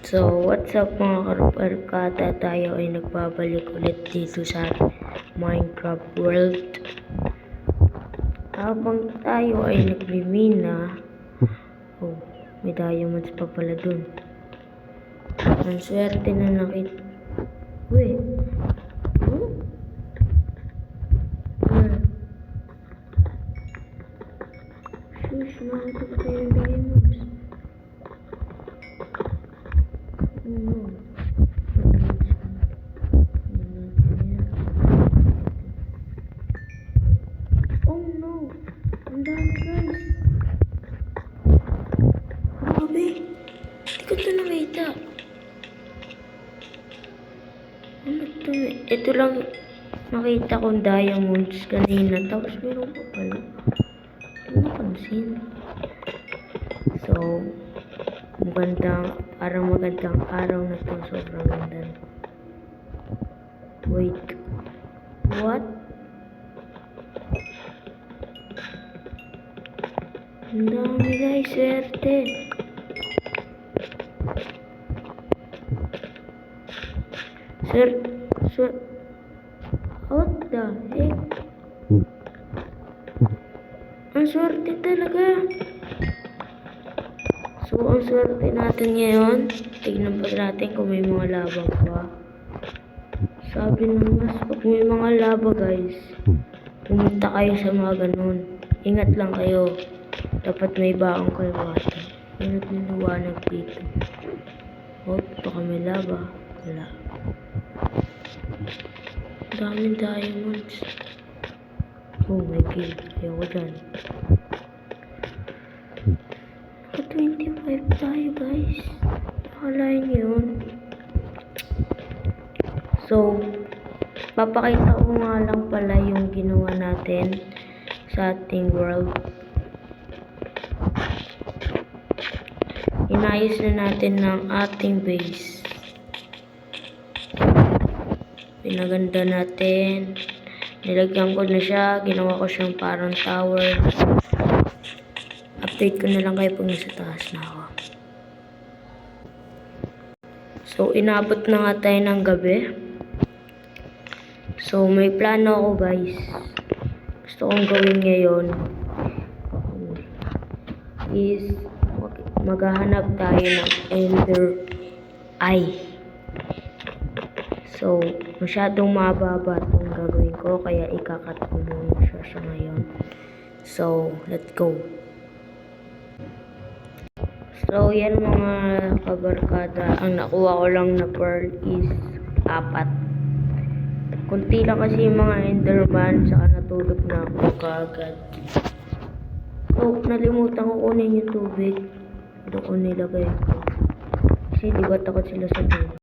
So, what's up mga karuperkata? Tayo ay nagbabalik ulit dito sa Minecraft world. Habang tayo ay nagmimina, oh, may diamonds pa pala dun. Ang swerte na nakita. Uy! Huh? Shush, nakita ko tayo ng diamonds. Oh no. Oh no! Ang dami guys! Grabe! Hindi ko ito nakita. Ano ito? Ito lang nakita kong diamonds kanina. Tapos meron pa pala. Hindi napansin. So, parang magandang araw na to. Sobrang ganda. Wait. What? Ang dami guys, swerte. What the heck? Ang swerte talaga. So, ang swerte natin ngayon, tignan pa natin kung may mga laba pa. Sabi ng mas, pag may mga laba guys, pumunta kayo sa mga ganun. Ingat lang kayo. Dapat may baong kayo water. Ingat na liwanag dito. Oh, baka may laba. Wala. Daming diamonds. Oh my god. Ayoko dyan. Naka 25 tayo guys. Nakalain yun. So, papakita ko nga lang pala yung ginawa natin sa ating world. Inayos na natin ng ating base. Pinaganda natin. Nilagyan ko na siya. Ginawa ko siyang parang tower. Update ko na lang kayo pag nasa taas na ako. So, inabot na nga tayo ng gabi. So, may plano ako guys. Gusto kong gawin ngayon is maghahanap tayo ng Ender Eye. So, masyadong mababa itong gagawin ko, kaya ikakat ko muna siya ngayon. So, let's go. So, yan mga kabarkada. Ang nakuha ko lang na pearl is 4. Kunti lang kasi yung mga enderman, saka natulog na ako kaagad. So, nalimutan ko kunin yung tubig. Doon ko nilagay ko. Kasi di ba takot sila sa tubig.